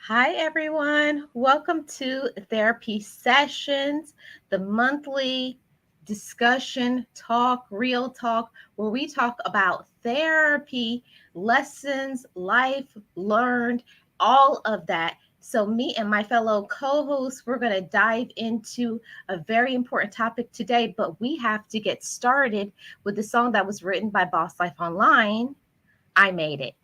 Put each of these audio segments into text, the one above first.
Hi, everyone. Welcome to Therapy Sessions, the monthly discussion, talk, real talk, where we talk about therapy, lessons, life learned, all of that. So, me and my fellow co hosts, we're going to dive into a very important topic today, but we have to get started with the song that was written by Boss Life Online. I Made It.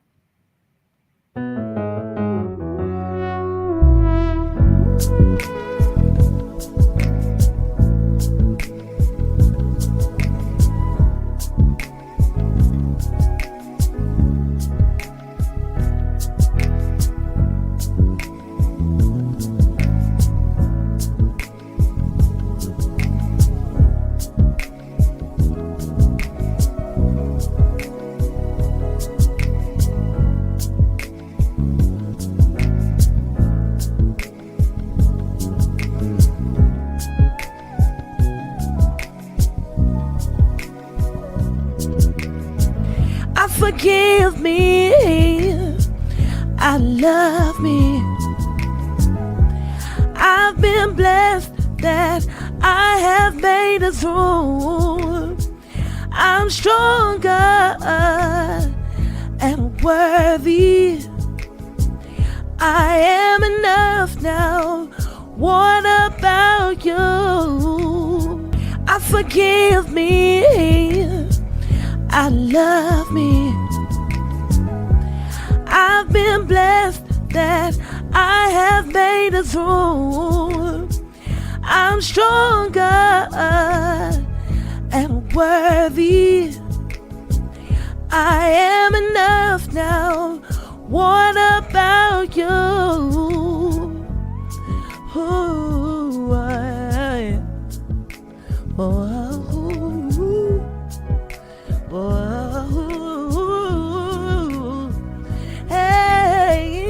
Forgive me, I love me. I've been blessed that I have made it through. I'm stronger and worthy. I am enough now. What about you? Forgive me, I love me. I've been blessed that I have made it through. I'm stronger and worthy. I am enough now. What about you? Ooh, hey,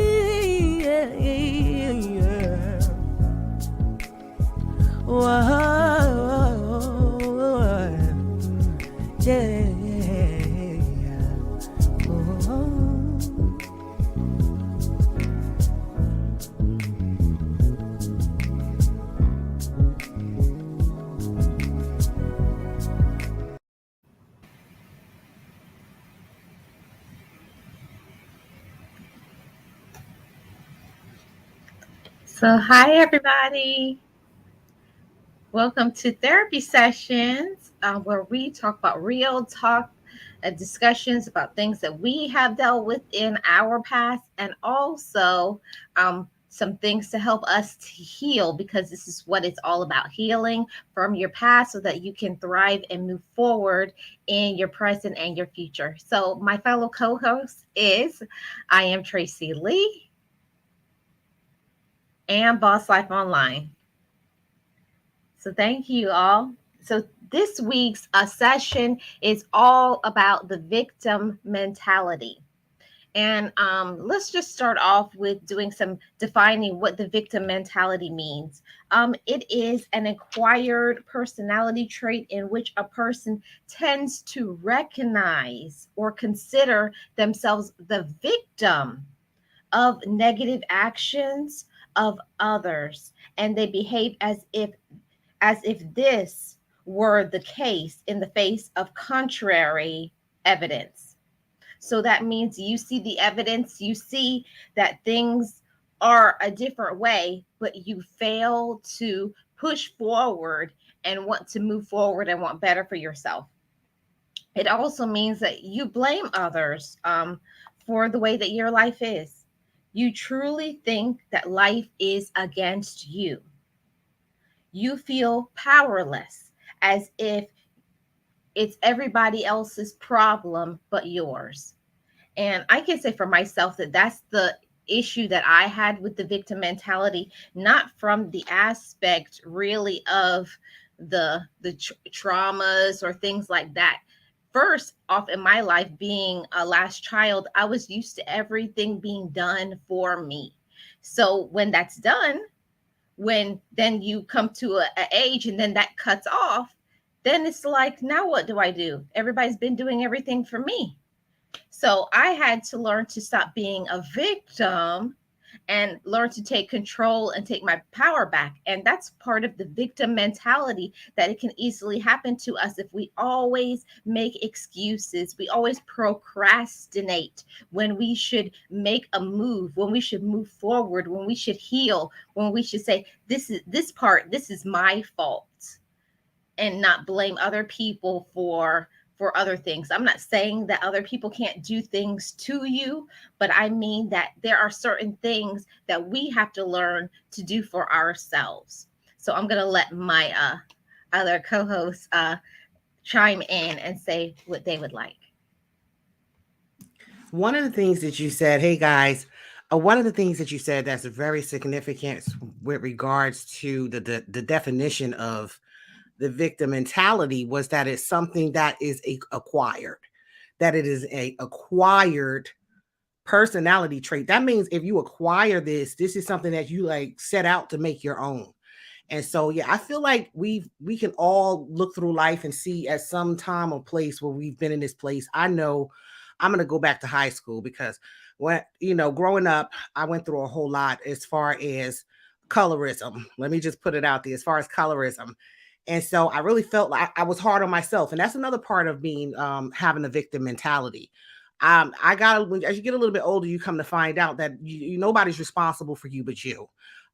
yeah. So, hi, everybody. Welcome to Therapy Sessions, where we talk about real talk, discussions about things that we have dealt with in our past, and also some things to help us to heal, because this is what it's all about, healing from your past so that you can thrive and move forward in your present and your future. So, my fellow co host is Iamtracilee and Boss Life Online. So thank you all. So this week's session is all about the victim mentality. And let's just start off with doing some defining what the victim mentality means. It is an acquired personality trait in which a person tends to recognize or consider themselves the victim of negative actions of others, and they behave as if this were the case in the face of contrary evidence. So that means you see the evidence, you see that things are a different way, but you fail to push forward and want to move forward and want better for yourself. It also means that you blame others for the way that your life is. You truly think that life is against you. You feel powerless, as if it's everybody else's problem but yours. And I can say for myself that that's the issue that I had with the victim mentality, not from the aspect really of the traumas or things like that. First off, in my life, being a last child, I was used to everything being done for me. So when that's done, when then you come to a age and then that cuts off, then it's like, now what do I do? Everybody's been doing everything for me. So I had to learn to stop being a victim and learn to take control and take my power back. And that's part of the victim mentality, that it can easily happen to us if we always make excuses. We always procrastinate when we should make a move, when we should move forward, when we should heal, when we should say, this is my fault, and not blame other people for other things. I'm not saying that other people can't do things to you, but I mean that there are certain things that we have to learn to do for ourselves. So I'm going to let my other co-hosts chime in and say what they would like. One of the things that you said, hey guys, one of the things that you said that's very significant with regards to the definition of the victim mentality was that it's something that is acquired, that it is a acquired personality trait. That means if you acquire this is something that you like set out to make your own. And so, yeah, I feel like we can all look through life and see at some time or place where we've been in this place. I know I'm going to go back to high school because when, growing up, I went through a whole lot as far as colorism. Let me just put it out there as far as colorism. And so I really felt like I was hard on myself. And that's another part of being, having a victim mentality. As you get a little bit older, you come to find out that nobody's responsible for you but you,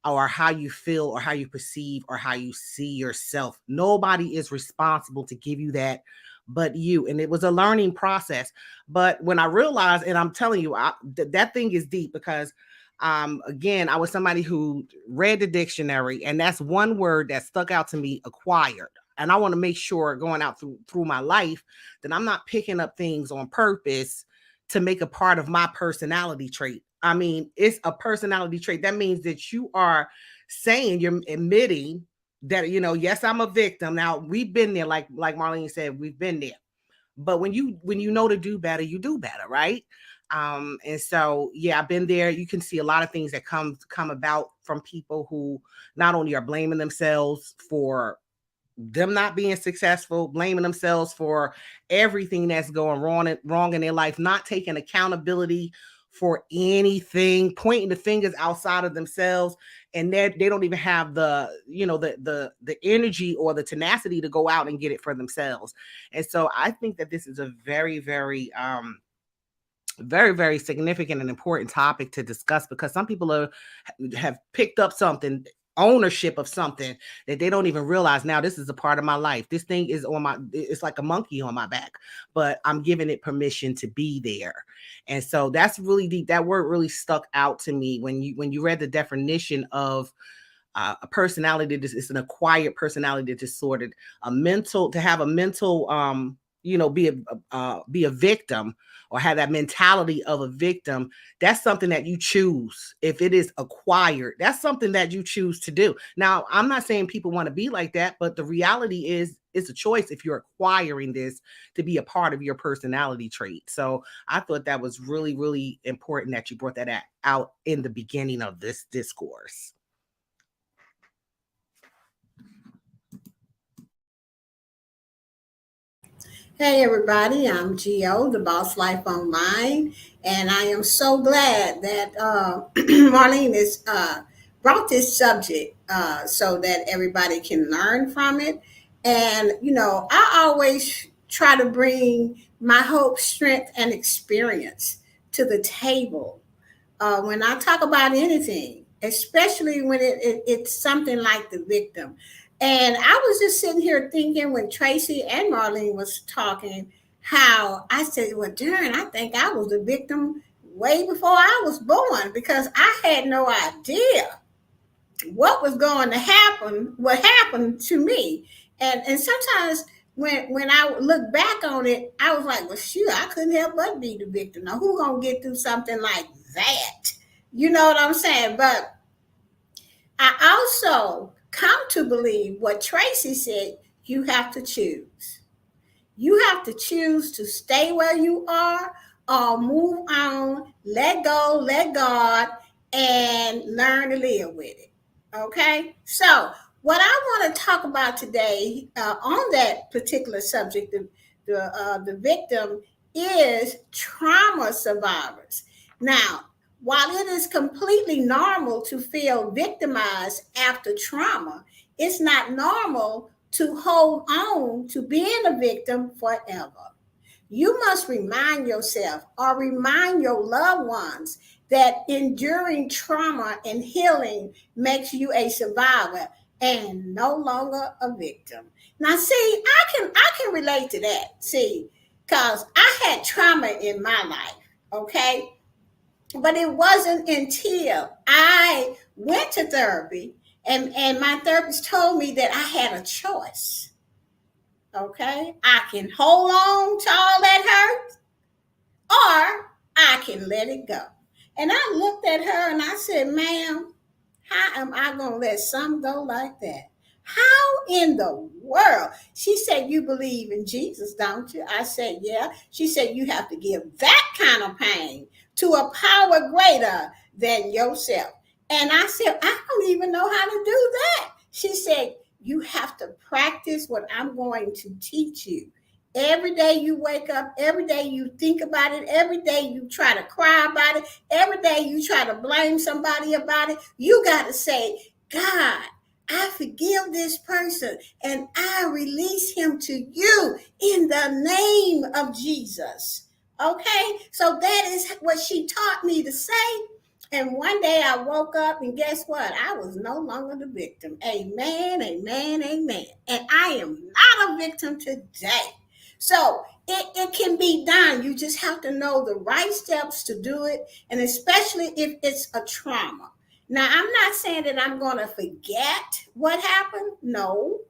or how you feel, or how you perceive, or how you see yourself. Nobody is responsible to give you that but you. And it was a learning process. But when I realized, and I'm telling you, that thing is deep because again, I was somebody who read the dictionary, and that's one word that stuck out to me: acquired. And I want to make sure going out through my life that I'm not picking up things on purpose to make a part of my personality trait. I mean, it's a personality trait. That means that you are saying, you're admitting that, yes, I'm a victim. Now we've been there, like Marlene said, we've been there. But when you know to do better, you do better, right? And so, yeah, I've been there. You can see a lot of things that come about from people who not only are blaming themselves for them not being successful, blaming themselves for everything that's going wrong in their life, not taking accountability for anything, pointing the fingers outside of themselves, and they don't even have the energy or the tenacity to go out and get it for themselves. And so I think that this is a very, very very, very significant and important topic to discuss, because some people have picked up something, ownership of something, that they don't even realize, now this is a part of my life. This thing is it's like a monkey on my back, but I'm giving it permission to be there. And so that's really deep. That word really stuck out to me when you read the definition of a personality. It's an acquired personality disorder, to have a mental, be a victim, or have that mentality of a victim. That's something that you choose. If it is acquired, that's something that you choose to do. Now, I'm not saying people want to be like that, but the reality is it's a choice if you're acquiring this to be a part of your personality trait. So I thought that was really, really important that you brought that out in the beginning of this discourse. Hey everybody, I'm Gio, the Boss Life Online, and I am so glad that Marlene has brought this subject so that everybody can learn from it. And I always try to bring my hope, strength, and experience to the table when I talk about anything, especially when it's something like the victim. And I was just sitting here thinking when Tracy and Marlene was talking, how I said, well, darn, I think I was a victim way before I was born, because I had no idea what was going to happen, what happened to me. And sometimes when I look back on it, I was like, well, shoot, I couldn't help but be the victim. Now, who gonna get through something like that? You know what I'm saying? But I also come to believe what Tracy said: you have to choose. You have to choose to stay where you are or move on, let go, let God, and learn to live with it. Okay? So, what I want to talk about today on that particular subject, the victim, is trauma survivors. Now, While it is completely normal to feel victimized after trauma, it's not normal to hold on to being a victim forever. You must remind yourself or remind your loved ones that enduring trauma and healing makes you a survivor and no longer a victim. Now, see, I can relate to that. See, because I had trauma in my life, okay? But it wasn't until I went to therapy and my therapist told me that I had a choice. Okay? I can hold on to all that hurt or I can let it go. And I looked at her and I said, ma'am, how am I going to let some go like that? How in the world? She said, you believe in Jesus, don't you? I said, yeah. She said, you have to give that kind of pain to a power greater than yourself. And I said, I don't even know how to do that. She said, you have to practice what I'm going to teach you. Every day you wake up, every day you think about it, every day you try to cry about it, every day you try to blame somebody about it, you got to say, God, I forgive this person and I release him to you in the name of Jesus. Okay? So that is what she taught me to say. And one day I woke up and guess what? I was no longer the victim. Amen, amen, amen. And I am not a victim today. So it can be done. You just have to know the right steps to do it, and especially if it's a trauma. Now, I'm not saying that I'm going to forget what happened. No,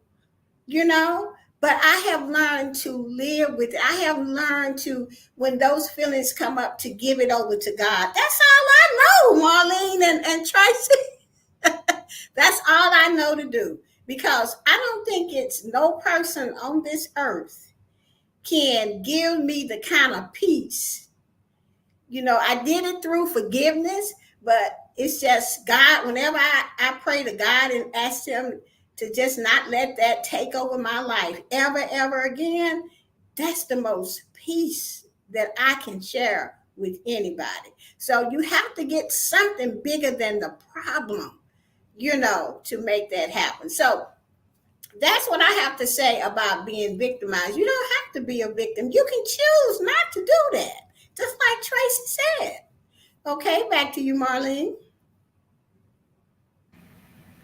you know, but I have learned to live with it. I have learned to, when those feelings come up, to give it over to God. That's all I know, Marlene and Tracy. That's all I know to do because I don't think it's no person on this earth can give me the kind of peace. I did it through forgiveness, but it's just God. Whenever I pray to God and ask Him to just not let that take over my life ever again, that's the most peace that I can share with anybody. So you have to get something bigger than the problem, to make that happen. So that's what I have to say about being victimized. You don't have to be a victim. You can choose not to do that, just like Tracy said. Okay, back to you, Marlene.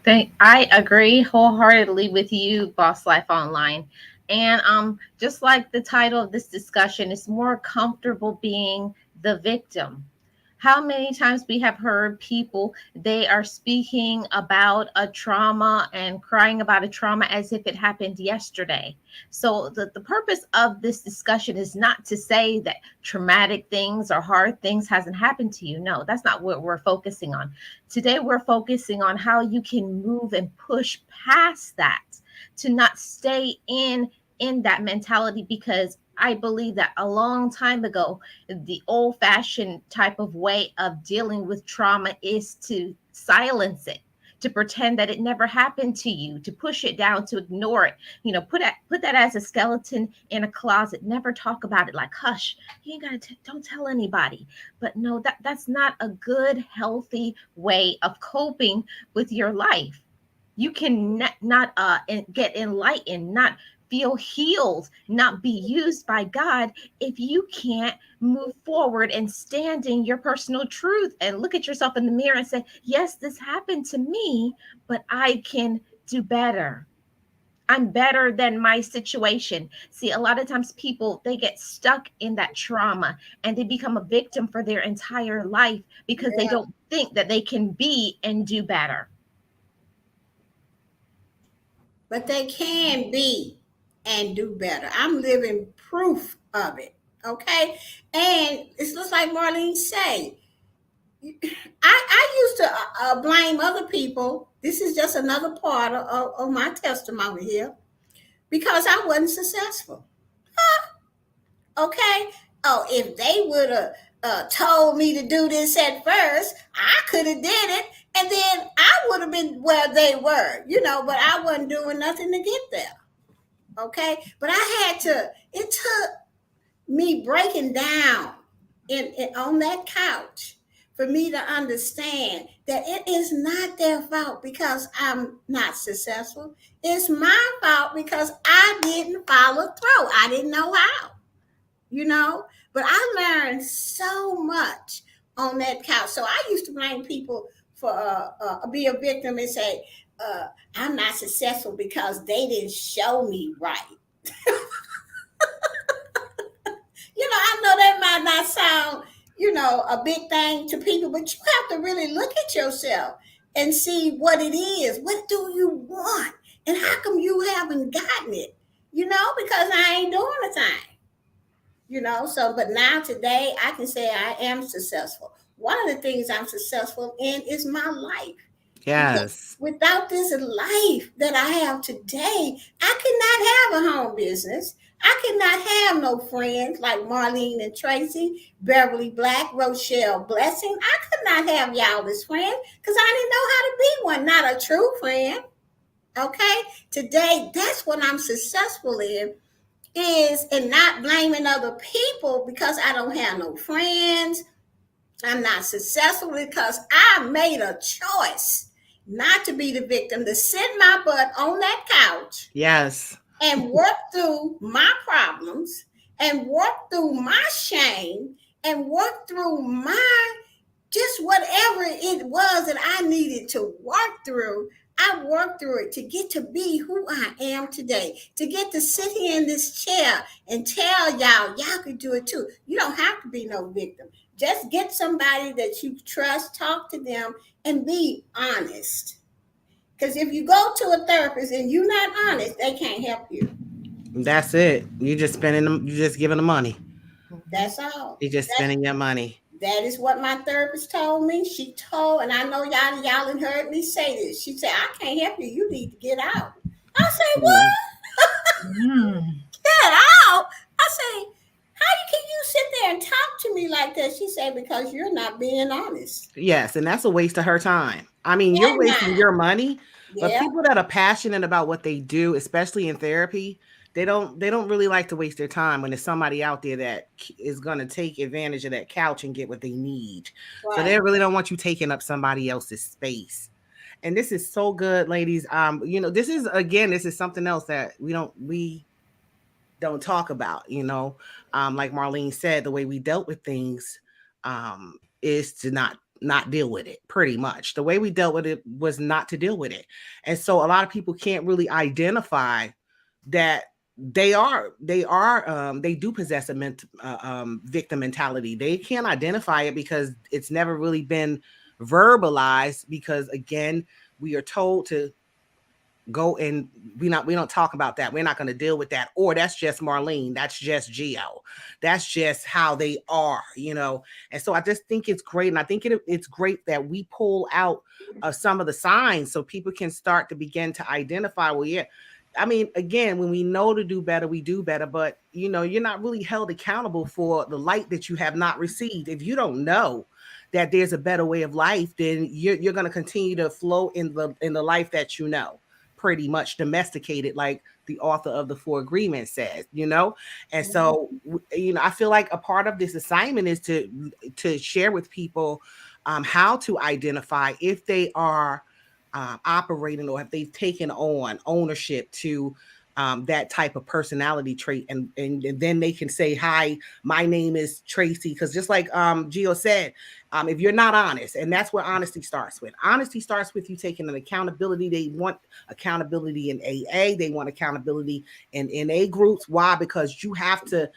I agree wholeheartedly with you, Boss Life Online. And just like the title of this discussion, it's more comfortable being the victim. How many times we have heard people, they are speaking about a trauma and crying about a trauma as if it happened yesterday. So the purpose of this discussion is not to say that traumatic things or hard things hasn't happened to you. No, that's not what we're focusing on. Today we're focusing on how you can move and push past that, to not stay in that mentality, because I believe that a long time ago, the old fashioned type of way of dealing with trauma is to silence it, to pretend that it never happened to you, to push it down, to ignore it, put that as a skeleton in a closet, never talk about it, like hush, you ain't gotta don't tell anybody. But no, that's not a good, healthy way of coping with your life. You can not get enlightened, not feel healed, not be used by God if you can't move forward and stand in your personal truth and look at yourself in the mirror and say, yes, this happened to me, but I can do better. I'm better than my situation. See, a lot of times people, they get stuck in that trauma and they become a victim for their entire life because they Yeah, don't think that they can be and do better. but they can be and do better. I'm living proof of it. Okay, and it's just like Marlene say. I used to blame other people. This is just another part of my testimony here because I wasn't successful. Okay. Oh, if they would have told me to do this at first, I could have did it, and then I would have been where they were, But I wasn't doing nothing to get there. Okay, but I had to. It took me breaking down in on that couch for me to understand that it is not their fault because I'm not successful. It's my fault because I didn't follow through. I didn't know how, you know. But I learned so much on that couch. So I used to blame people for be a victim and say, I'm not successful because they didn't show me right. I know that might not sound, a big thing to people, but you have to really look at yourself and see what it is. What do you want? And how come you haven't gotten it? Because I ain't doing a thing. So, but now today I can say I am successful. One of the things I'm successful in is my life. Because Yes. without this life that I have today, I could not have a home business. I could not have no friends like Marlene and Tracy, Beverly Black, Rochelle Blessing. I could not have y'all as friends because I didn't know how to be one, not a true friend. Okay? Today, that's what I'm successful in is in not blaming other people because I don't have no friends. I'm not successful because I made a choice not to be the victim, to sit my butt on that couch Yes. and work through my problems and work through my shame and work through my just whatever it was that I needed to work through. I worked through it to get to be who I am today, to get to sit here in this chair and tell y'all could do it too. You don't have to be no victim. Just get somebody that you trust, talk to them, and be honest. Because if you go to a therapist and you're not honest, they can't help you. That's it. You just spending them. You just giving the money. That's all. You just That's spending your money. That is what my therapist told me. She told, and I know y'all have heard me say this. She said, I can't help you. You need to get out. I say, Mm. what? Mm. Get out? I say, how can you sit there and talk to me like that? She said, because you're not being honest. Yes, and that's a waste of her time. I mean, you're And wasting mine. your money, but Yeah, people that are passionate about what they do, especially in therapy, they don't really like to waste their time when there's somebody out there that is going to take advantage of that couch and get what they need. So they right. really don't want you taking up somebody else's space. And this is so good, ladies. This is something else that we don't talk about, like Marlene said, the way we dealt with things is to not deal with it. Pretty much the way we dealt with it was not to deal with it. And so a lot of people can't really identify that they do possess a victim mentality. They can't identify it because it's never really been verbalized, because again, we are told to go, and we don't talk about that. We're not going to deal with that. Or that's just Marlene. That's just Geo. That's just how they are. And so I just think it's great. And I think it's great that we pull out some of the signs so people can start to begin to identify, well, yeah. I mean, again, when we know to do better, we do better. But, you're not really held accountable for the light that you have not received. If you don't know that there's a better way of life, then you're going to continue to flow in the life that pretty much domesticated, like the author of the Four Agreements says. And so I feel like a part of this assignment is to share with people how to identify if they are operating, or if they've taken on ownership to that type of personality trait, and then they can say, hi, my name is Tracy. Because just like Gio said, if you're not honest, and that's where honesty starts with. Honesty starts with you taking an accountability. They want accountability in AA. They want accountability in NA groups. Why? Because you have to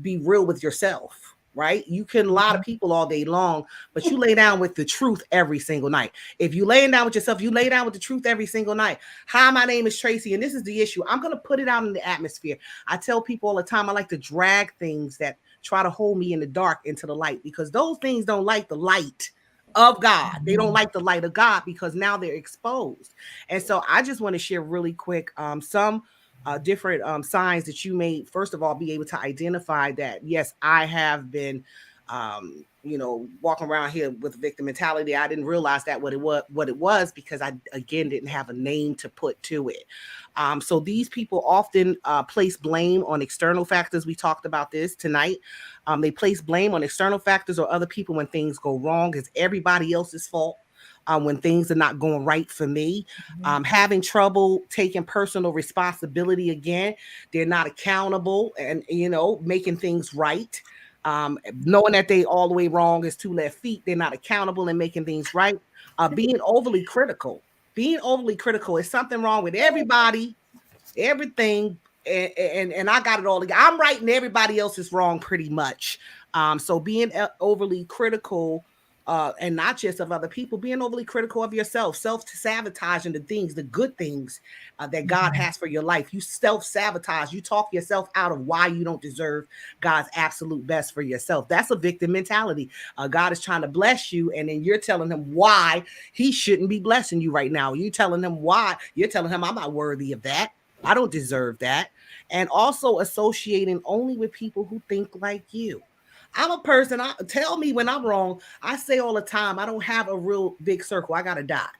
be real with yourself. Right? You can lie to people all day long, but you lay down with the truth every single night. If you laying down with yourself, you lay down with the truth every single night. Hi, my name is Tracy, and this is the issue. I'm going to put it out in the atmosphere. I tell people all the time, I like to drag things that try to hold me in the dark into the light, because those things don't like the light of God. They don't like the light of God because now they're exposed. And so I just want to share really quick some different signs that you may, first of all, be able to identify that, yes, I have been walking around here with victim mentality. I didn't realize that what it was because I again didn't have a name to put to it. So these people often place blame on external factors. We talked about this tonight. They place blame on external factors or other people when things go wrong. It's everybody else's fault. When things are not going right for me, having trouble taking personal responsibility again, they're not accountable and making things right. Knowing that they all the way wrong is two left feet, they're not accountable and making things right. Being overly critical. Being overly critical is something wrong with everybody, everything, and I got it all together. I'm right and everybody else is wrong pretty much. So being overly critical, and not just of other people, being overly critical of yourself, self-sabotaging the things, the good things that God has for your life. You self-sabotage, you talk yourself out of why you don't deserve God's absolute best for yourself. That's a victim mentality. God is trying to bless you, and then you're telling him why he shouldn't be blessing you right now. You're telling him why. You're telling him, I'm not worthy of that. I don't deserve that. And also associating only with people who think like you. I'm a person, tell me when I'm wrong. I say all the time, I don't have a real big circle. I got a dot.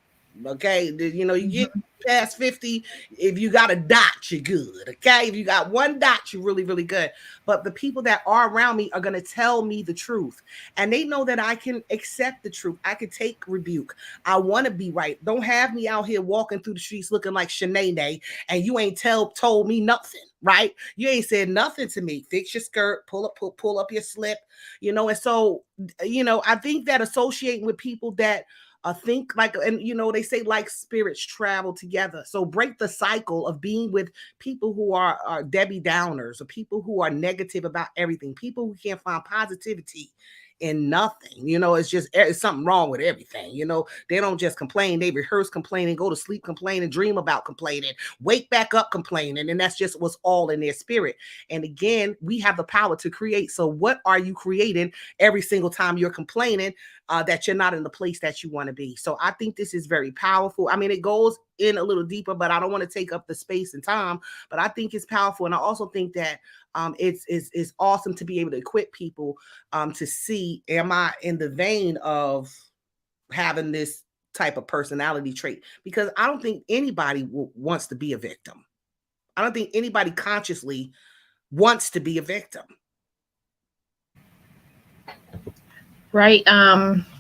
Okay. You get past 50. If you got a dot, you're good. Okay. If you got one dot, you're really, really good. But the people that are around me are going to tell me the truth. And they know that I can accept the truth. I can take rebuke. I want to be right. Don't have me out here walking through the streets looking like Shanae and you ain't told me nothing. Right? You ain't said nothing to me. Fix your skirt, pull up your slip, and so, I think that associating with people that think like, and they say like spirits travel together. So break the cycle of being with people who are Debbie Downers or people who are negative about everything, people who can't find positivity in nothing. It's something wrong with everything. They don't just complain, they rehearse complaining, go to sleep complaining, dream about complaining, wake back up complaining, and that's just what's all in their spirit. And again, we have the power to create. So what are you creating every single time you're complaining that you're not in the place that you want to be? So I think this is very powerful. I mean, it goes in a little deeper, but I don't want to take up the space and time. But I think it's powerful, and I also think that it's awesome to be able to equip people to see, am I in the vein of having this type of personality trait? Because I don't think anybody wants to be a victim. I don't think anybody consciously wants to be a victim. Right,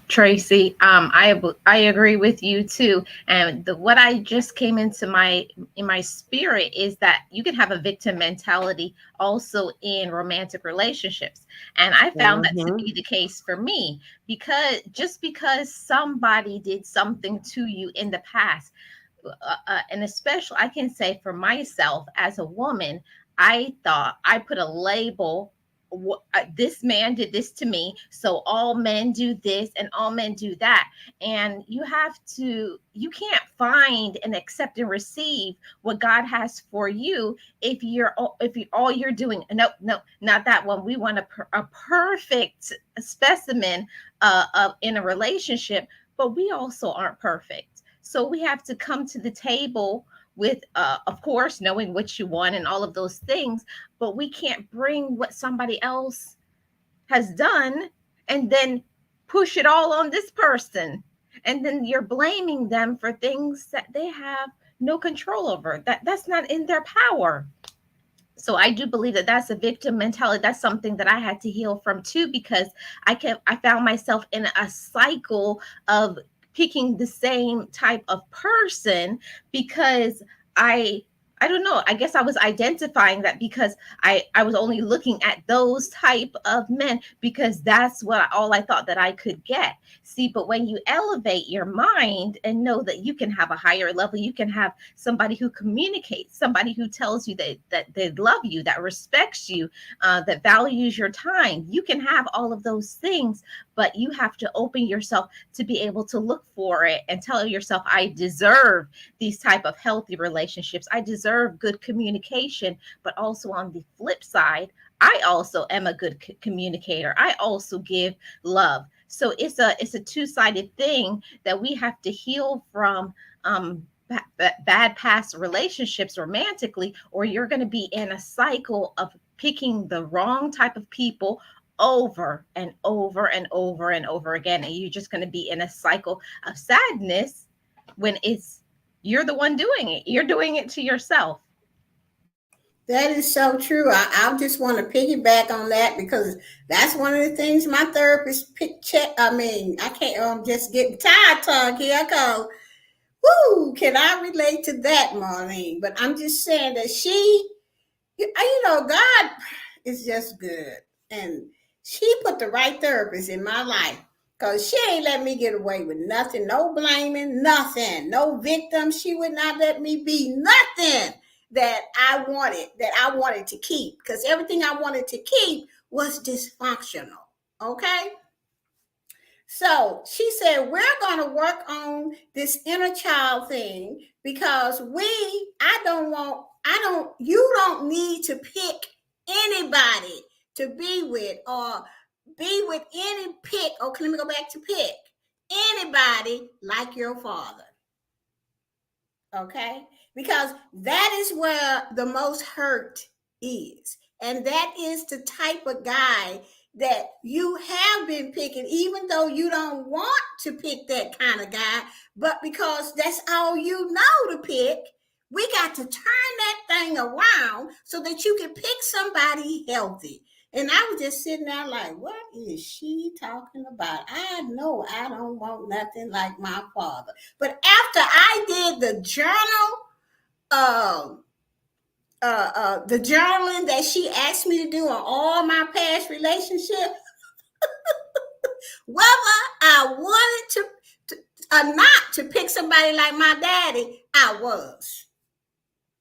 Tracy. I agree with you too. And what I just came into my spirit is that you can have a victim mentality also in romantic relationships, and I found that to be the case for me, because just because somebody did something to you in the past, and especially I can say for myself as a woman, I thought I put a label. This man did this to me, so all men do this and all men do that. And you can't find and accept and receive what God has for you if you all you're doing. No, no, not that one. We want a perfect specimen of in a relationship, but we also aren't perfect. So we have to come to the table with, of course, knowing what you want and all of those things, but we can't bring what somebody else has done and then push it all on this person. And then you're blaming them for things that they have no control over. That's not in their power. So I do believe that that's a victim mentality. That's something that I had to heal from too, because I found myself in a cycle of picking the same type of person because I I don't know. I guess I was identifying that because I was only looking at those type of men because that's what all I thought that I could get. See, but when you elevate your mind and know that you can have a higher level, you can have somebody who communicates, somebody who tells you that they love you, that respects you, that values your time. You can have all of those things, but you have to open yourself to be able to look for it and tell yourself, I deserve these type of healthy relationships. I deserve good communication. But also on the flip side, I also am a good communicator. I also give love. So it's a two-sided thing that we have to heal from. Bad past relationships romantically, or you're going to be in a cycle of picking the wrong type of people over and over and over and over again. And you're just going to be in a cycle of sadness when it's you're the one doing it. You're doing it to yourself. That is so true. I just want to piggyback on that because that's one of the things my therapist pick check. I mean, I can't. I'm just getting tired tongue here. Cause woo, can I relate to that, Marlene? But I'm just saying that God is just good. And she put the right therapist in my life because she ain't let me get away with nothing. No blaming, nothing. No victim. She would not let me be nothing that I wanted to keep because everything I wanted to keep was dysfunctional. Okay? So she said, we're going to work on this inner child thing because you don't need to pick anybody to be with or be with any pick. Okay, let me go back to pick anybody like your father. Okay, because that is where the most hurt is. And that is the type of guy that you have been picking, even though you don't want to pick that kind of guy, but because that's all you know to pick, we got to turn that thing around so that you can pick somebody healthy. And I was just sitting there like, what is she talking about? I know I don't want nothing like my father. But after I did um, the journaling that she asked me to do on all my past relationships, whether I wanted to or not to pick somebody like my daddy, I was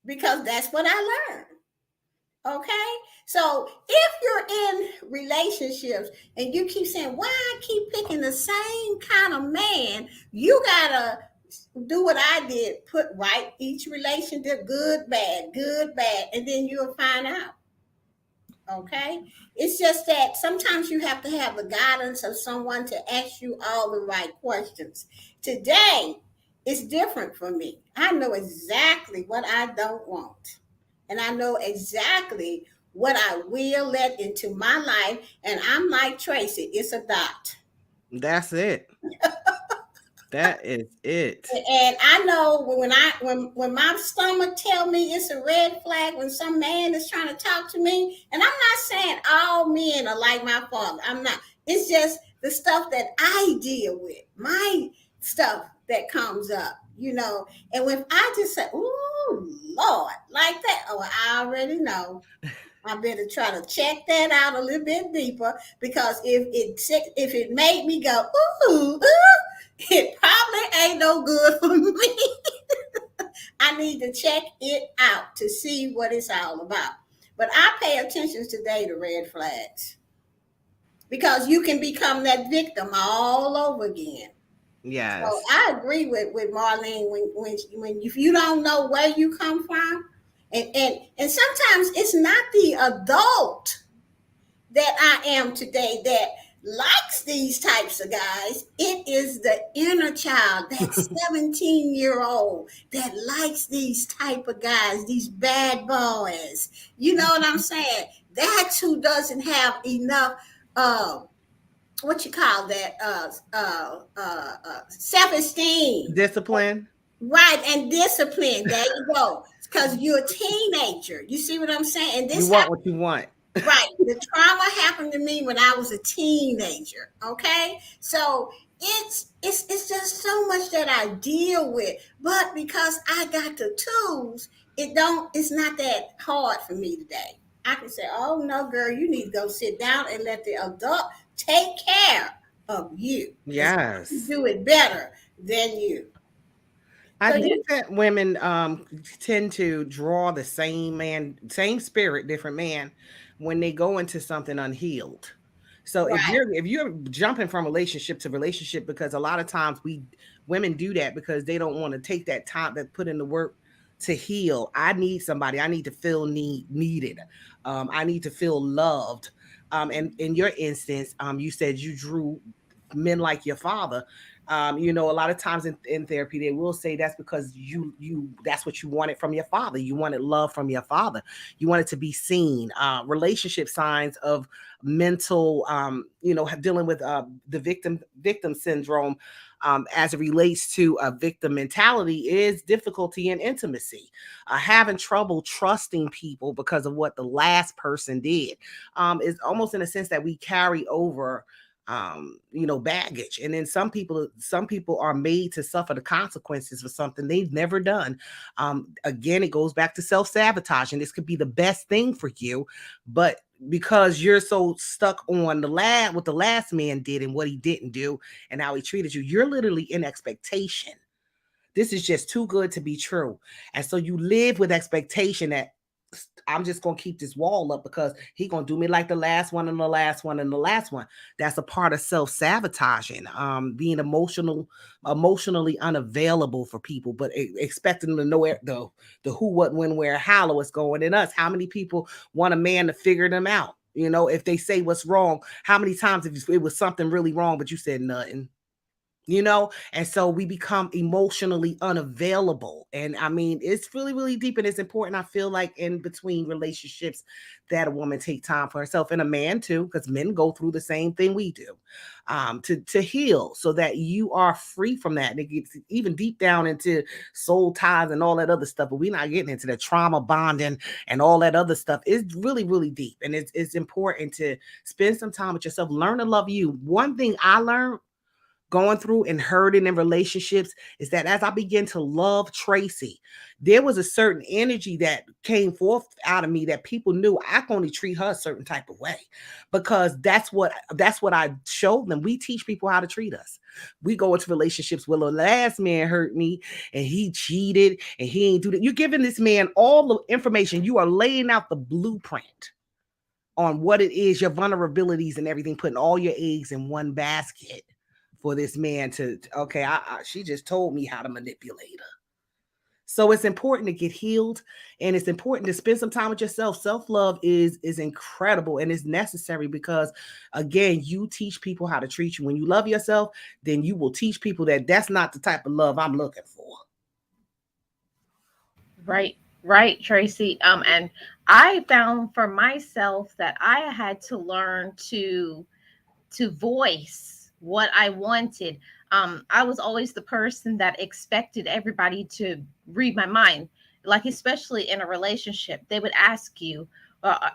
because that's what I learned. Okay, so if you're in relationships and you keep saying, why I keep picking the same kind of man, you gotta do what I did, put right each relationship, good, bad, and then you'll find out. Okay, it's just that sometimes you have to have the guidance of someone to ask you all the right questions. Today it's different for me. I know exactly what I don't want, and I know exactly what I will let into my life. And I'm like Tracy, it's a dot. That's it. That is it. And I know when my stomach tell me it's a red flag when some man is trying to talk to me, and I'm not saying all men are like my father. I'm not. It's just the stuff that I deal with, my stuff that comes up, And when I just say, "Ooh, Lord," like that, oh, I already know. I better try to check that out a little bit deeper because if it made me go ooh, it probably ain't no good for me. I need to check it out to see what it's all about. But I pay attention today to red flags because you can become that victim all over again. So Yes. I agree with Marlene when if you don't know where you come from, and sometimes it's not the adult that I am today that likes these types of guys. It is the inner child, that 17-year-old that likes these type of guys, these bad boys. You know what I'm saying? That's who doesn't have enough uh, what you call that self-esteem, Discipline. right, and discipline. There you go, because you're a teenager. You see what I'm saying? And You this want what you want. right. The trauma happened to me when I was a teenager. Okay. So it's just so much that I deal with. But because I got the tools, it's not that hard for me today. I can say, oh no, girl, you need to go sit down and let the adult take care of you. Because I Yes. do it better than you. I So think you that women tend to draw the same man, same spirit, different man when they go into something unhealed. So right. if you're jumping from relationship to relationship, because a lot of times we women do that because they don't want to take that time that put in the work to heal. I need somebody. I need to feel needed. I need to feel loved. And in your instance, you said you drew men like your father. A lot of times in therapy, they will say that's because you that's what you wanted from your father. You wanted love from your father. You wanted to be seen. Relationship signs of mental, dealing with the victim syndrome, as it relates to a victim mentality, is difficulty in intimacy, having trouble trusting people because of what the last person did. Is almost in a sense that we carry over baggage, and then some people are made to suffer the consequences for something they've never done. Again, it goes back to self-sabotage, and this could be the best thing for you, but because you're so stuck on what the last man did and what he didn't do and how he treated you, you're literally in expectation. This is just too good to be true. And so you live with expectation that I'm just gonna keep this wall up because he gonna do me like the last one and the last one and the last one. That's a part of self-sabotaging. Being emotionally unavailable for people, but expecting them to know the who, what, when, where, how, what's going in us. How many people want a man to figure them out? If they say what's wrong, how many times if it was something really wrong, but you said nothing? And so we become emotionally unavailable. And I mean, it's really, really deep, and it's important, I feel like, in between relationships, that a woman take time for herself, and a man too, because men go through the same thing we do, to heal, so that you are free from that. And it gets even deep down into soul ties and all that other stuff, but we're not getting into the trauma bonding and all that other stuff. It's really, really deep, and it's important to spend some time with yourself, learn to love you. One thing I learned going through and hurting in relationships is that as I began to love Tracy, there was a certain energy that came forth out of me that people knew I can only treat her a certain type of way, because that's what I showed them. We teach people how to treat us. We go into relationships. Well, the last man hurt me and he cheated and he ain't do that. You're giving this man all the information. You are laying out the blueprint on what it is, your vulnerabilities and everything, putting all your eggs in one basket for this man to, okay, she just told me how to manipulate her. So it's important to get healed, and it's important to spend some time with yourself. Self-love is incredible and is necessary, because again, you teach people how to treat you. When you love yourself, then you will teach people that that's not the type of love I'm looking for. Right, right, Tracy. And I found for myself that I had to learn to voice what I wanted. I was always the person that expected everybody to read my mind, like especially in a relationship. They would ask you,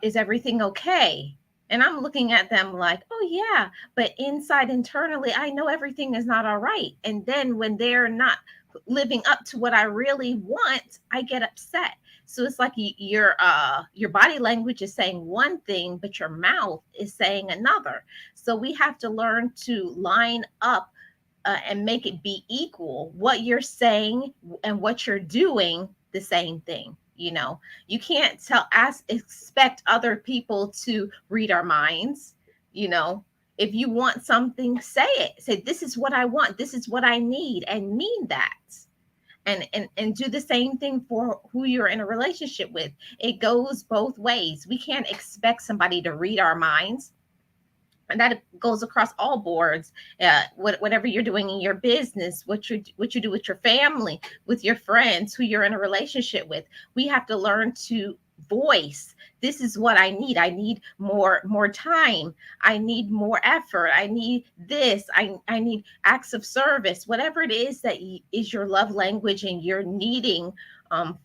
"Is everything okay?" And I'm looking at them like, "Oh yeah," but inside internally, I know everything is not all right. And then when they're not living up to what I really want, I get upset. So it's like your body language is saying one thing, but your mouth is saying another. So we have to learn to line up, and make it be equal. What you're saying and what you're doing, the same thing. You can't expect other people to read our minds. You know, if you want something, say it. Say, this is what I want. This is what I need, and mean that. And do the same thing for who you're in a relationship with. It goes both ways. We can't expect somebody to read our minds, and that goes across all boards. Whatever you're doing in your business, what you do with your family, with your friends, who you're in a relationship with, we have to learn to voice, this is what I need more time, I need more effort, I need this, I need acts of service, whatever it is that is your love language, and you're needing,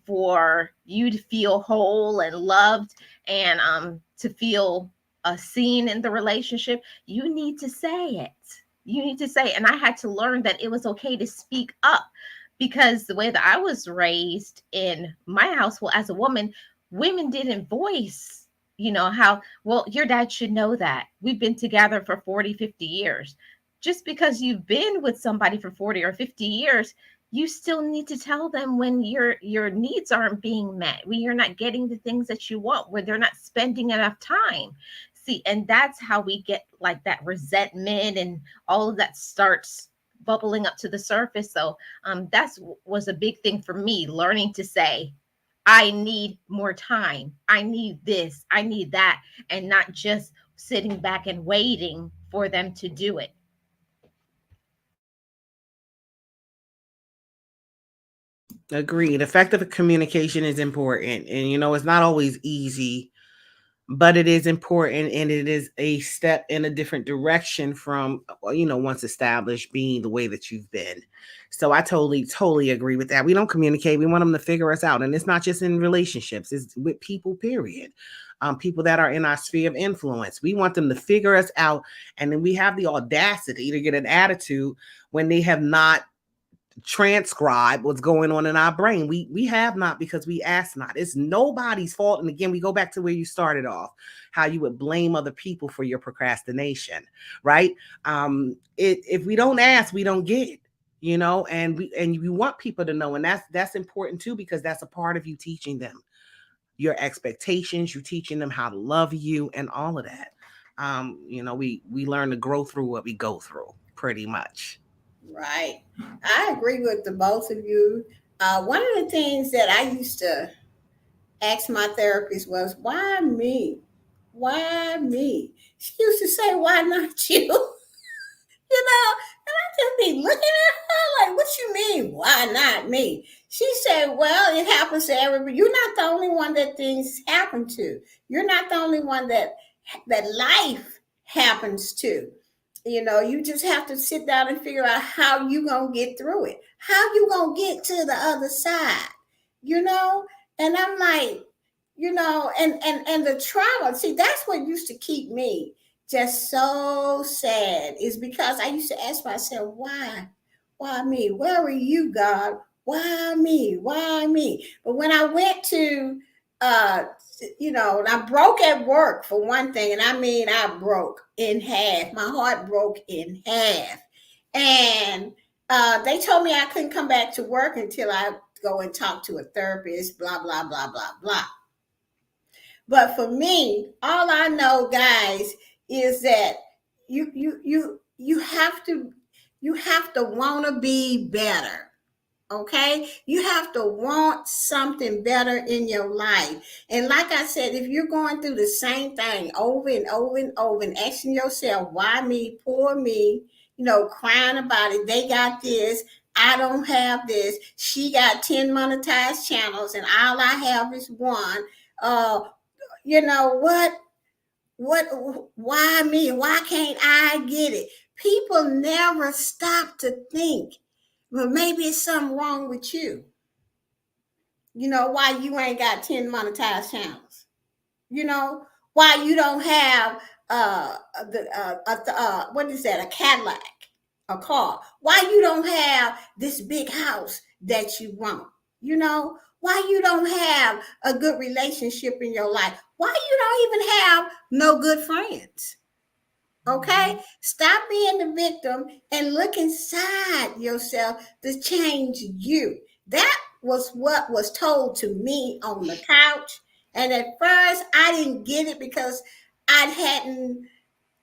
for you to feel whole and loved, and to feel seen in the relationship. You need to say it. You need to say it. And I had to learn that it was okay to speak up, because the way that I was raised in my household as a woman, women didn't voice, how, well, your dad should know that. We've been together for 40, 50 years. Just because you've been with somebody for 40 or 50 years, you still need to tell them when your needs aren't being met, when you're not getting the things that you want, where they're not spending enough time. See, and that's how we get like that resentment, and all of that starts bubbling up to the surface. So that's was a big thing for me, learning to say, I need more time, I need this, I need that, and not just sitting back and waiting for them to do it. Agreed. Effective communication is important. And, it's not always easy, but it is important, and it is a step in a different direction from, once established being the way that you've been. So I totally agree with that. We don't communicate. We want them to figure us out. And it's not just in relationships, it's with people, period. People that are in our sphere of influence. We want them to figure us out. And then we have the audacity to get an attitude when they have not transcribe what's going on in our brain. We have not, because we ask not. It's nobody's fault. And again, we go back to where you started off, how you would blame other people for your procrastination, right? If we don't ask, we don't get. And you want people to know, and that's important too, because that's a part of you teaching them your expectations, you teaching them how to love you, and all of that. We learn to grow through what we go through, pretty much. Right. I agree with the both of you. One of the things that I used to ask my therapist was, why me? Why me? She used to say, why not you? And I just be looking at her like, what you mean, why not me? She said, well, it happens to everybody. You're not the only one that things happen to. You're not the only one that life happens to. You just have to sit down and figure out how you gonna get through it, how you gonna get to the other side, you know. And I'm like, and the trauma. See, that's what used to keep me just so sad, is because I used to ask myself, why me? Where are you, God? Why me? Why me? But when I went to uh and I broke at work for one thing, and I mean I broke in half. My heart broke in half, and they told me I couldn't come back to work until I go and talk to a therapist. Blah blah blah blah blah. But for me, all I know, guys, is that you have to want to be better. Okay, you have to want something better in your life. And like I said, if you're going through the same thing over and over and over and asking yourself, why me, poor me, crying about it, they got this, I don't have this, she got 10 monetized channels and all I have is one. uh you know what what why me, why can't I get it? People never stop to think, well, maybe it's something wrong with you. Why you ain't got 10 monetized channels? You know, why you don't have uh what is that? A Cadillac, a car? Why you don't have this big house that you want? Why you don't have a good relationship in your life? Why you don't even have no good friends? Okay? Stop being the victim and look inside yourself to change you. That was what was told to me on the couch. And at first, I didn't get it because I hadn't,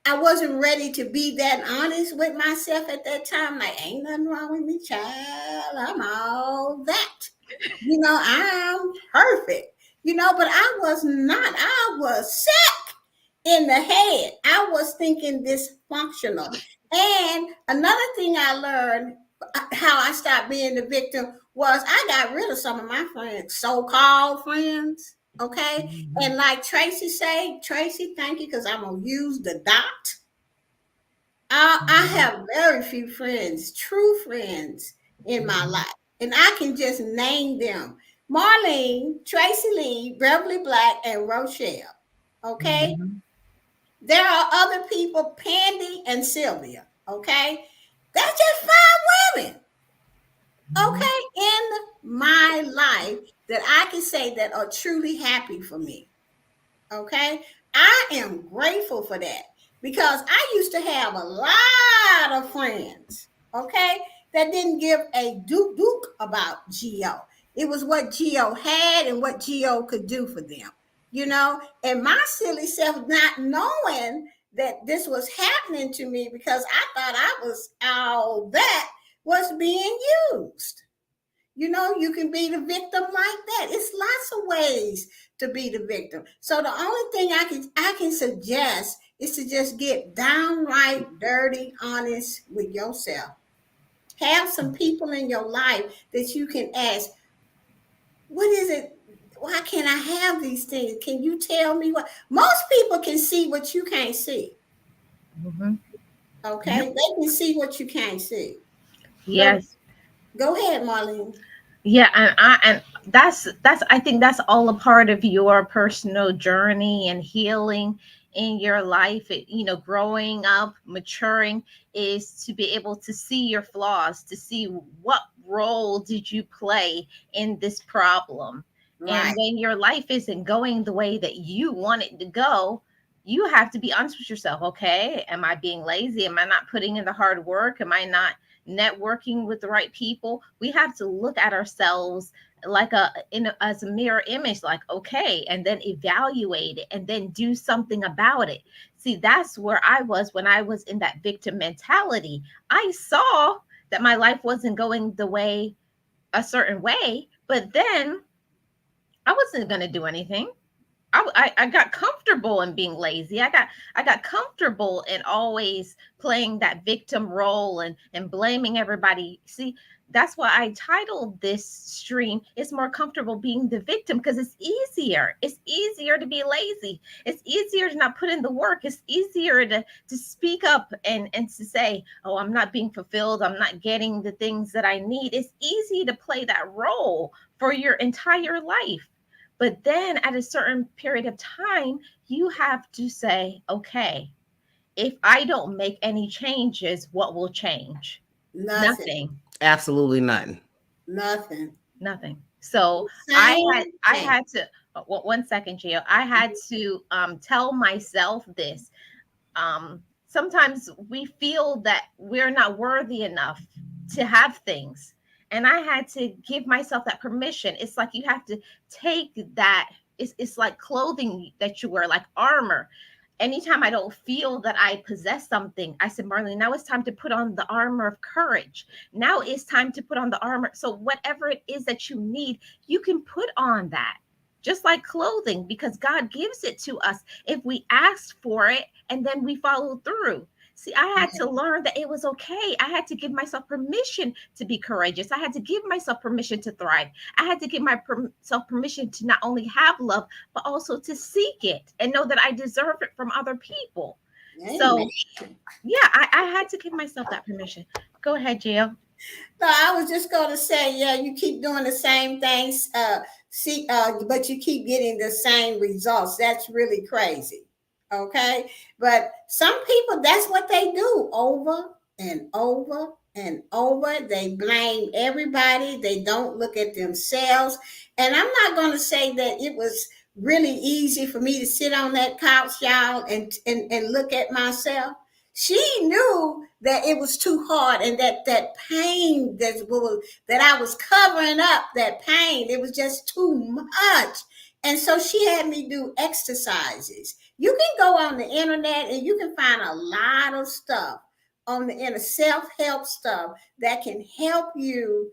I wasn't ready to be that honest with myself at that time. Like, ain't nothing wrong with me, child. I'm all that. I'm perfect. But I was not. I was sick in the head. I was thinking dysfunctional. And another thing I learned, how I stopped being the victim, was I got rid of some of my friends, so-called friends. Okay. And like Tracy say, Tracy, thank you, because I'm gonna use the dot. I have very few friends, true friends in my life. And I can just name them: Marlene, Tracy Lee, Beverly Black, and Rochelle. Okay. Mhm. There are other people, Pandy and Sylvia. Okay. That's just 5 women. Mhm. Okay. In my life that I can say that are truly happy for me. Okay. I am grateful for that, because I used to have a lot of friends, okay, that didn't give a dook about Geo. It was what Geo had and what Geo could do for them, and my silly self not knowing that this was happening to me, because I thought I was all that, was being used. You can be the victim like that. It's lots of ways to be the victim. So the only thing I can suggest is to just get downright dirty honest with yourself. Have some people in your life that you can ask, what is it? Why can't I have these things? Can you tell me what? Most people can see what you can't see. Hmm. Okay, Yep. they can see what you can't see. So Yes. go ahead, Marlene. Yeah, and that's I think that's all a part of your personal journey and healing in your life. Growing up, maturing is to be able to see your flaws, to see what role did you play in this problem. And Right. when your life isn't going the way that you want it to go, you have to be honest with yourself. Okay, am I being lazy? Am I not putting in the hard work? Am I not networking with the right people? We have to look at ourselves like as a mirror image, like, okay, and then evaluate it and then do something about it. See, that's where I was when I was in that victim mentality. I saw that my life wasn't going the way, a certain way, but then I wasn't going to do anything. I got comfortable in being lazy. I got comfortable in always playing that victim role and blaming everybody. See, that's why I titled this stream, it's more comfortable being the victim, because it's easier. It's easier to be lazy. It's easier to not put in the work. It's easier to speak up and to say, oh, I'm not being fulfilled. I'm not getting the things that I need. It's easy to play that role for your entire life. But then at a certain period of time, you have to say, okay, if I don't make any changes, what will change? Nothing. Nothing. Absolutely nothing. Nothing. Nothing. So The I same had I thing. had to 1 second, Gio. I had to tell myself this. Sometimes we feel that we're not worthy enough to have things. And I had to give myself that permission. It's like you have to take that, it's like clothing that you wear, like armor. Anytime I don't feel that I possess something, I said, Marlene, now it's time to put on the armor of courage. Now it's time to put on the armor. So, whatever it is that you need, you can put on that, just like clothing, because God gives it to us if we ask for it and then we follow through. See, I had to learn that it was okay. I had to give myself permission to be courageous. I had to give myself permission to thrive. I had to give myself permission to not only have love, but also to seek it and know that I deserve it from other people. Amen. So, yeah, I had to give myself that permission. Go ahead, Jill. No, I was just going to say, yeah, you keep doing the same things, but you keep getting the same results. That's really crazy. Okay, but some people, that's what they do over and over and over. They blame everybody. They don't look at themselves. And I'm not going to say that it was really easy for me to sit on that couch, y'all, and look at myself. She knew that it was too hard, and that pain that I was covering up, that pain, it was just too much. And so she had me do exercises. You can go on the internet and you can find a lot of stuff on the internet, self-help stuff that can help you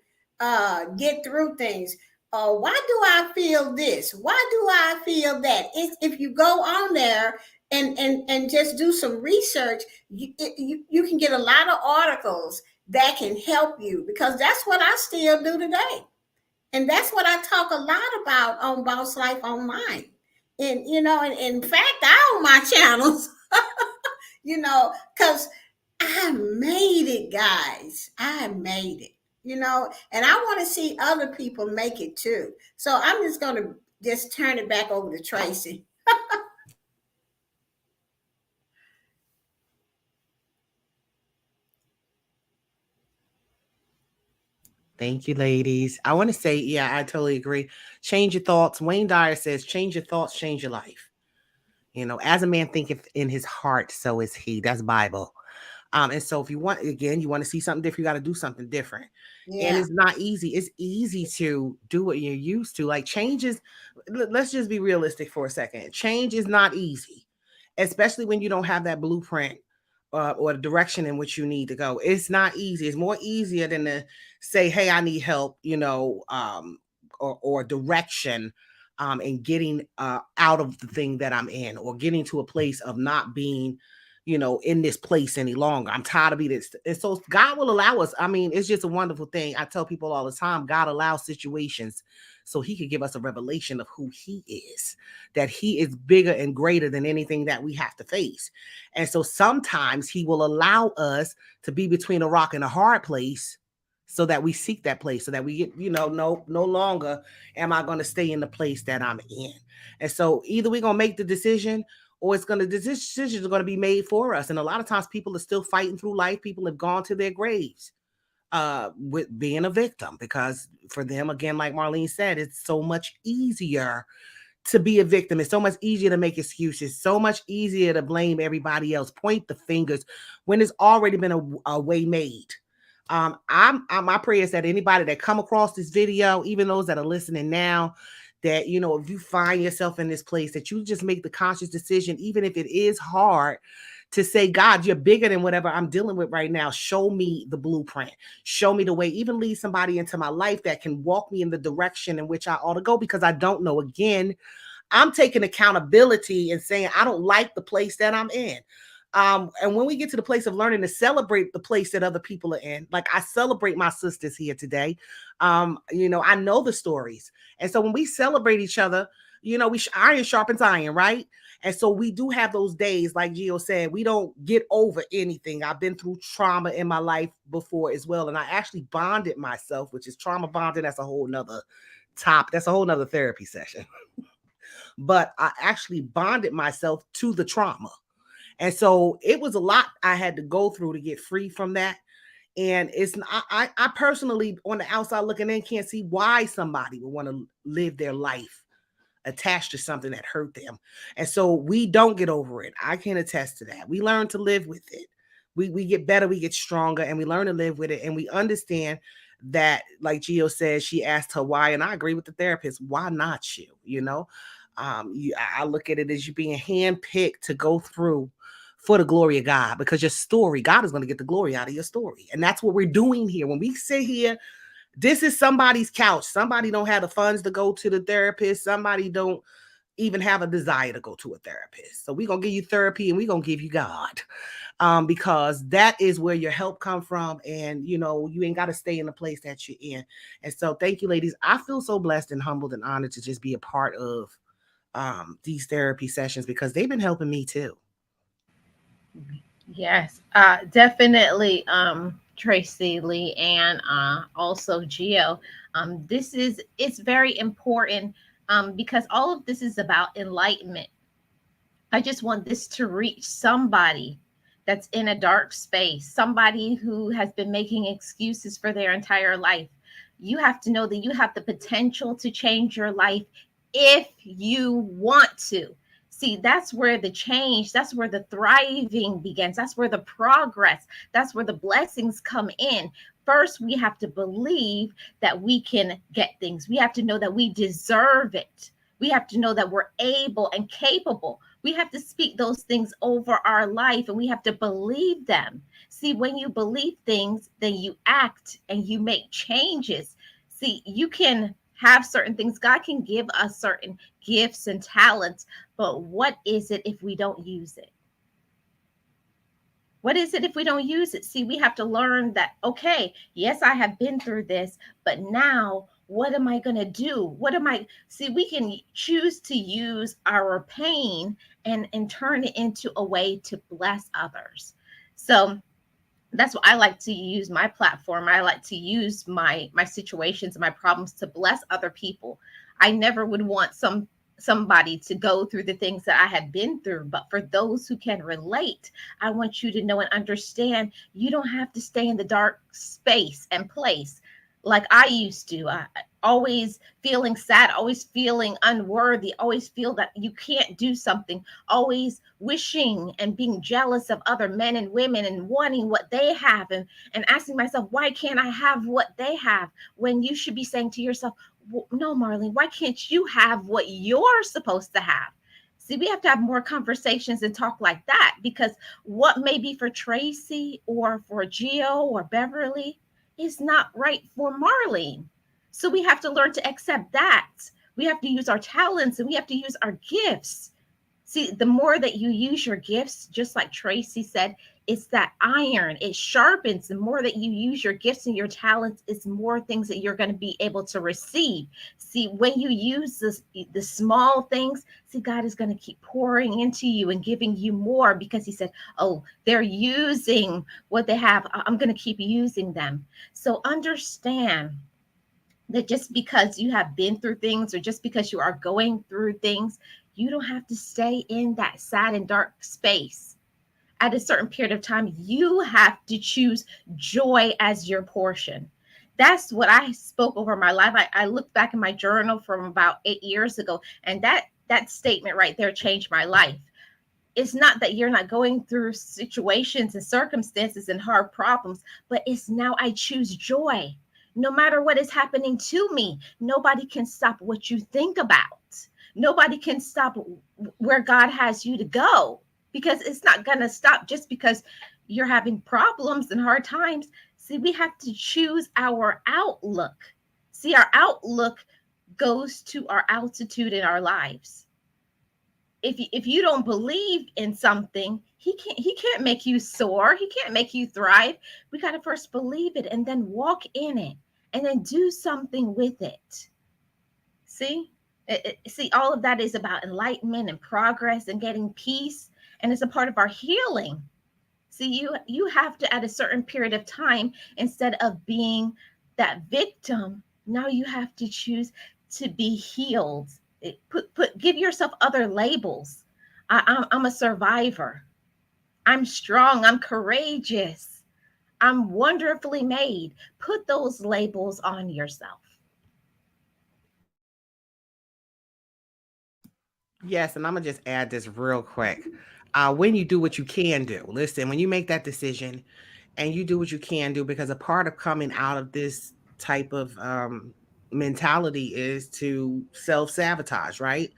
get through things. Why do I feel this? Why do I feel that? If you go on there and just do some research, you can get a lot of articles that can help you, because that's what I still do today. And that's what I talk a lot about on Boss Life Online. And, and in fact, I own my channels, because I made it, guys. I made it, and I want to see other people make it too. So I'm just going to just turn it back over to Tracy. Thank you, ladies. I want to say, yeah, I totally agree. Change your thoughts. Wayne Dyer says, change your thoughts, change your life. As a man thinketh in his heart, so is he. That's Bible. And so if you want, again, you want to see something different, you got to do something different. And Yeah. it's not easy. It's easy to do what you're used to. Like changes, let's just be realistic for a second. Change is not easy, especially when you don't have that blueprint or the direction in which you need to go. It's not easy. It's more easier than to say, hey, I need help, or direction and getting out of the thing that I'm in, or getting to a place of not being in this place any longer. I'm tired of being this. And so God will allow us. I mean, it's just a wonderful thing. I tell people all the time, God allows situations so he could give us a revelation of who he is, that he is bigger and greater than anything that we have to face. And so sometimes he will allow us to be between a rock and a hard place so that we seek that place, so that we get, no longer am I going to stay in the place that I'm in. And so either we're going to make the decision or the decisions are going to be made for us. And a lot of times people are still fighting through life. People have gone to their graves with being a victim, because for them, again, like Marlene said, it's so much easier to be a victim. It's so much easier to make excuses, so much easier to blame everybody else, point the fingers when it's already been a way made. My prayer is that anybody that come across this video, even those that are listening now, that, if you find yourself in this place, that you just make the conscious decision, even if it is hard, to say, God, you're bigger than whatever I'm dealing with right now. Show me the blueprint. Show me the way. Even lead somebody into my life that can walk me in the direction in which I ought to go, because I don't know. Again, I'm taking accountability and saying, I don't like the place that I'm in. And when we get to the place of learning to celebrate the place that other people are in, like I celebrate my sisters here today. I know the stories. And so when we celebrate each other, iron sharpens iron, right? And so we do have those days, like Gio said, we don't get over anything. I've been through trauma in my life before as well. And I actually bonded myself, which is trauma bonding. That's a whole nother that's a whole nother therapy session. But I actually bonded myself to the trauma. And so it was a lot I had to go through to get free from that. And I personally, on the outside looking in, can't see why somebody would want to live their life attached to something that hurt them. And so we don't get over it. I can attest to that. We learn to live with it. We get better, we get stronger, and we learn to live with it. And we understand that, like Gio said, she asked her why, and I agree with the therapist. Why not you? I look at it as you being handpicked to go through for the glory of God, because your story, God is going to get the glory out of your story. And that's what we're doing here. When we sit here, this is somebody's couch. Somebody don't have the funds to go to the therapist. Somebody don't even have a desire to go to a therapist. So we're going to give you therapy, and we're going to give you God, because that is where your help come from. And, you ain't got to stay in the place that you're in. And so thank you, ladies. I feel so blessed and humbled and honored to just be a part of these therapy sessions, because they've been helping me too. Yes, definitely, Tracy Lee, and also Geo. It's very important, because all of this is about enlightenment. I just want this to reach somebody that's in a dark space, somebody who has been making excuses for their entire life. You have to know that you have the potential to change your life if you want to. See, that's where the change, that's where the thriving begins. That's where the progress, that's where the blessings come in. First, we have to believe that we can get things. We have to know that we deserve it. We have to know that we're able and capable. We have to speak those things over our life, and we have to believe them. See, when you believe things, then you act and you make changes. See, you can have certain things. God can give us certain gifts and talents, but what is it if we don't use it? What is it if we don't use it? See, we have to learn that, okay, yes, I have been through this, but now what am I going to do? See, we can choose to use our pain and turn it into a way to bless others. So that's what I like to use my platform. I like to use my situations and my problems to bless other people. I never would want somebody to go through the things that I have been through, but for those who can relate, I want you to know and understand you don't have to stay in the dark space and place like I used to. Always feeling sad, always feeling unworthy, always feel that you can't do something, always wishing and being jealous of other men and women and wanting what they have, and asking myself, why can't I have what they have? When you should be saying to yourself, no, Marlene, why can't you have what you're supposed to have? See, we have to have more conversations and talk like that, because what may be for Tracy or for Gio or Beverly is not right for Marlene. So we have to learn to accept that. We have to use our talents and we have to use our gifts. See, the more that you use your gifts, just like Tracy said, it's that iron. It sharpens. The more that you use your gifts and your talents, it's more things that you're going to be able to receive. See, when you use the small things, see, God is going to keep pouring into you and giving you more because He said, "Oh, they're using what they have. I'm going to keep using them." So understand that just because you have been through things or just because you are going through things, you don't have to stay in that sad and dark space. At a certain period of time, you have to choose joy as your portion. That's what I spoke over my life. I looked back in my journal from about 8 years ago, and that statement right there changed my life. It's not that you're not going through situations and circumstances and hard problems, but it's now I choose joy. No matter what is happening to me, nobody can stop what you think about. Nobody can stop where God has you to go because it's not going to stop just because you're having problems and hard times. See, we have to choose our outlook. See, our outlook goes to our altitude in our lives. If you don't believe in something, he can't make you soar. He can't make you thrive. We got to first believe it and then walk in it and then do something with it. See, see, all of that is about enlightenment and progress and getting peace, and it's a part of our healing. See, you have to, at a certain period of time, instead of being that victim, now you have to choose to be healed. Give yourself other labels. I'm a survivor. I'm strong. I'm courageous. I'm wonderfully made. Put those labels on yourself. Yes, and I'm gonna just add this real quick. When you do what you can do, listen, when you make that decision and you do what you can do, because a part of coming out of this type of mentality is to self sabotage, right?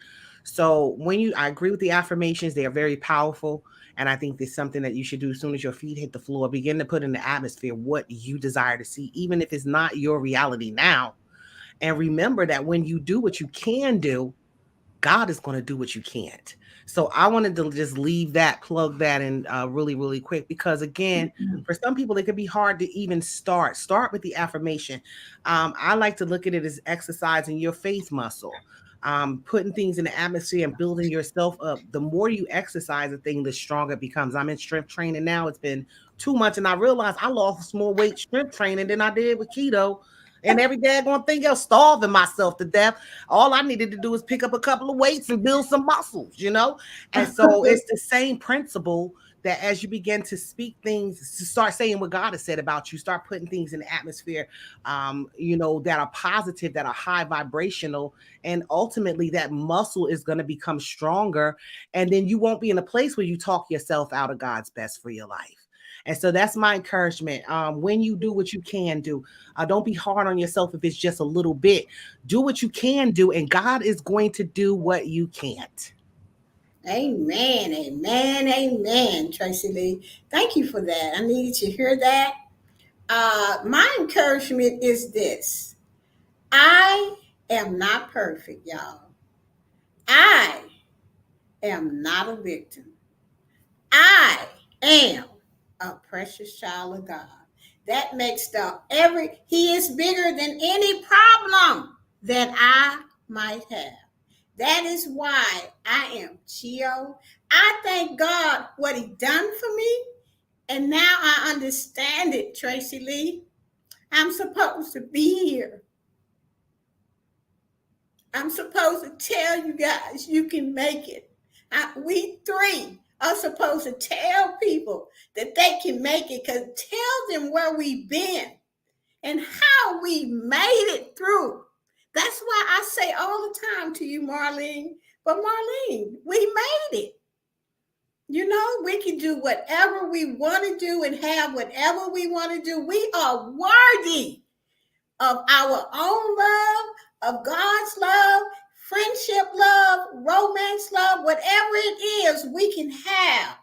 So I agree with the affirmations, they are very powerful. And I think there's something that you should do as soon as your feet hit the floor. Begin to put in the atmosphere what you desire to see, even if it's not your reality now. And remember that when you do what you can do, God is going to do what you can't. So I wanted to just leave that, plug that in really, really quick, because again, for some people, it could be hard to even start. Start with the affirmation. I like to look at it as exercising your faith muscle, putting things in the atmosphere and building yourself up. The more you exercise a thing, the stronger it becomes. I'm in strength training now. It's been 2 months, and I realized I lost more weight strength training than I did with keto. And every daggone thing else, starving myself to death. All I needed to do is pick up a couple of weights and build some muscles, you know? And so it's the same principle that as you begin to speak things, to start saying what God has said about you, start putting things in the atmosphere, that are positive, that are high vibrational. And ultimately, that muscle is going to become stronger. And then you won't be in a place where you talk yourself out of God's best for your life. And so that's my encouragement. When you do what you can do, don't be hard on yourself if it's just a little bit. Do what you can do, and God is going to do what you can't. Amen, amen, amen, Tracy Lee. Thank you for that. I needed to hear that. My encouragement is this: I am not perfect, y'all. I am not a victim. I am a precious child of God. That makes he is bigger than any problem that I might have. That is why I am Chio. I thank God what he done for me. And now I understand it, Tracy Lee. I'm supposed to be here. I'm supposed to tell you guys you can make it. We three are supposed to tell people that they can make it, because tell them where we've been and how we made it through. That's why I say all the time to you, Marlene, but Marlene, we made it. You know, we can do whatever we want to do and have whatever we want to do. We are worthy of our own love, of God's love, friendship love, romance love, whatever it is we can have.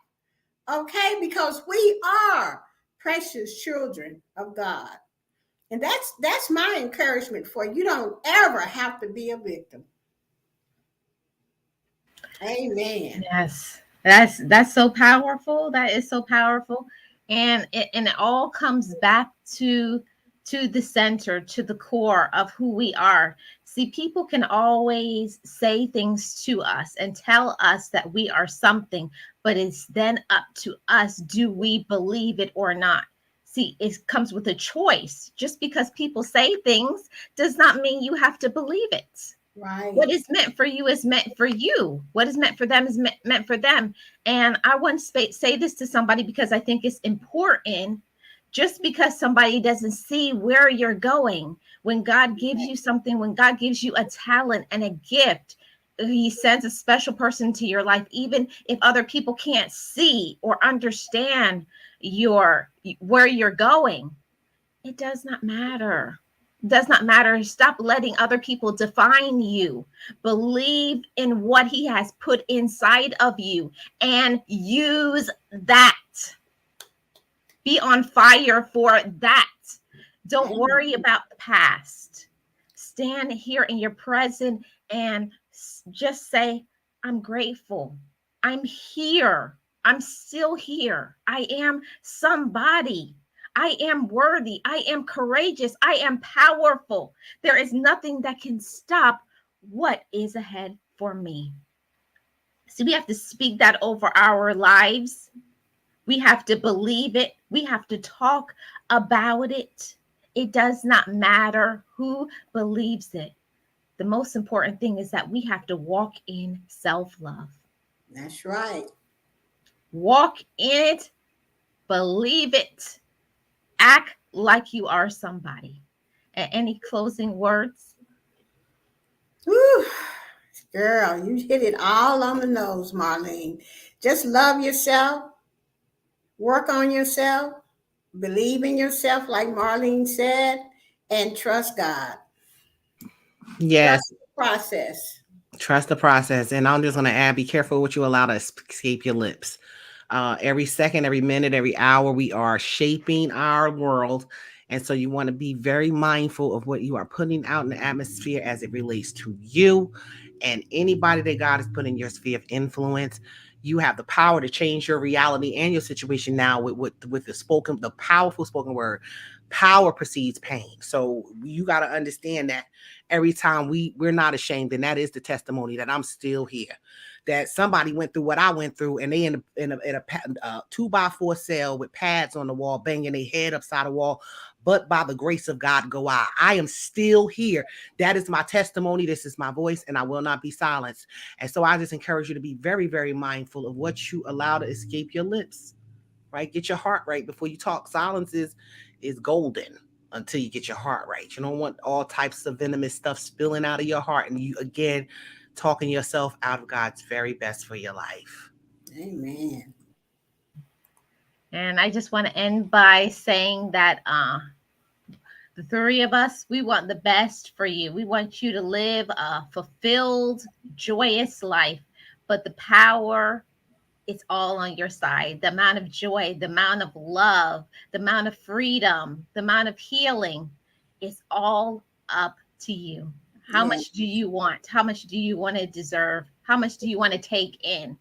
Okay? Because we are precious children of God. And that's my encouragement for you. You don't ever have to be a victim. Amen. Yes, that's so powerful. That is so powerful, and it all comes back to the center, to the core of who we are. See, people can always say things to us and tell us that we are something, but it's then up to us. Do we believe it or not? See, it comes with a choice. Just because people say things does not mean you have to believe it. What Right. is meant for you is meant for you. What is meant for them is meant for them. And I want to say this to somebody because I think it's important. Just because somebody doesn't see where you're going, when God gives you something, when God gives you a talent and a gift, He sends a special person to your life, even if other people can't see or understand your where you're going. It does not matter. It does not matter. Stop letting other people define you. Believe in what He has put inside of you and use that. Be on fire for that. Don't worry Amen. about the past. Stand here in your present and just say, I'm grateful. I'm here. I'm still here. I am somebody. I am worthy. I am courageous. I am powerful. There is nothing that can stop what is ahead for me. So we have to speak that over our lives. We have to believe it. We have to talk about it. It does not matter who believes it. The most important thing is that we have to walk in self love. That's right. Walk in it, believe it, act like you are somebody. Any closing words? Whew. Girl, you hit it all on the nose, Marlene. Just love yourself, work on yourself, believe in yourself, like Marlene said, and trust God. Yes, Trust the process. trust the process. And I'm just going to add, be careful what you allow to escape your lips. Every second, every minute, every hour, we are shaping our world. And so you want to be very mindful of what you are putting out in the atmosphere as it relates to you and anybody that God has put in your sphere of influence. You have the power to change your reality and your situation now with the powerful spoken word. Power precedes pain. So you got to understand that every time we're not ashamed, and that is the testimony that I'm still here, that somebody went through what I went through, and they in a 2x4 cell with pads on the wall, banging their head upside the wall. But by the grace of God go I am still here. That is my testimony. This is my voice, and I will not be silenced. And so I just encourage you to be very, very mindful of what you allow to escape your lips, right? Get your heart right before you talk. Silence is golden until you get your heart right. You don't want all types of venomous stuff spilling out of your heart, and you again talking yourself out of God's very best for your life. Amen. And I just want to end by saying that the three of us, we want the best for you. We want you to live a fulfilled, joyous life, but the power, it's all on your side. The amount of joy, the amount of love, the amount of freedom, the amount of healing, it's all up to you. How Yeah. much do you want? How much do you want to deserve? How much do you want to take in?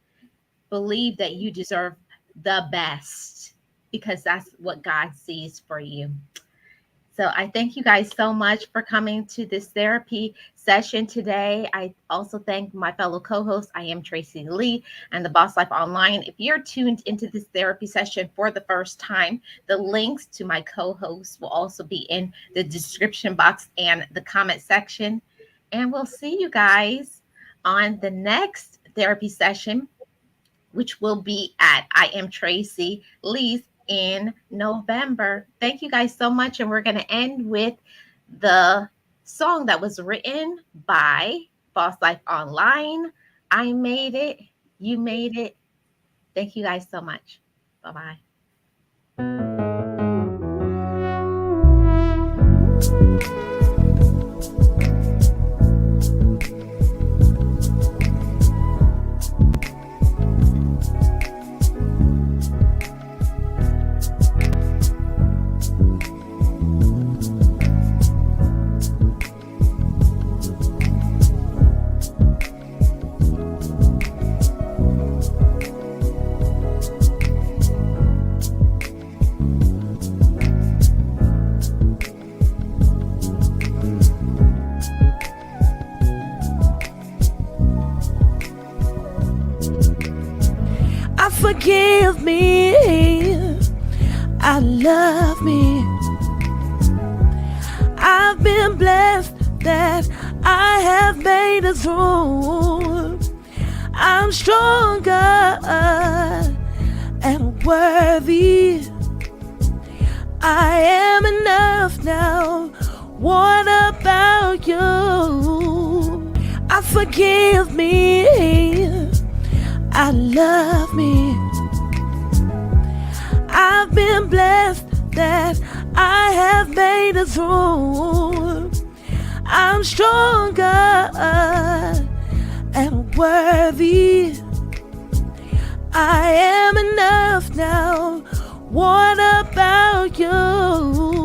Believe that you deserve the best because that's what God sees for you. So I thank you guys so much for coming to this therapy session today. I also thank my fellow co-host, Iamtracilee, and the Boss Life Online. If you're tuned into this therapy session for the first time, the links to my co-hosts will also be in the description box and the comment section. And we'll see you guys on the next therapy session, which will be at Iamtracilee in November. Thank you guys so much. And we're going to end with the song that was written by Boss Life Online. I made it. You made it. Thank you guys so much. Bye bye. forgive me. I love me. I've been blessed that I have made it through. I'm stronger and worthy. I am enough now. What about you? I forgive me. I love me. I've been blessed that I have made it through. I'm stronger and worthy. I am enough now. What about you?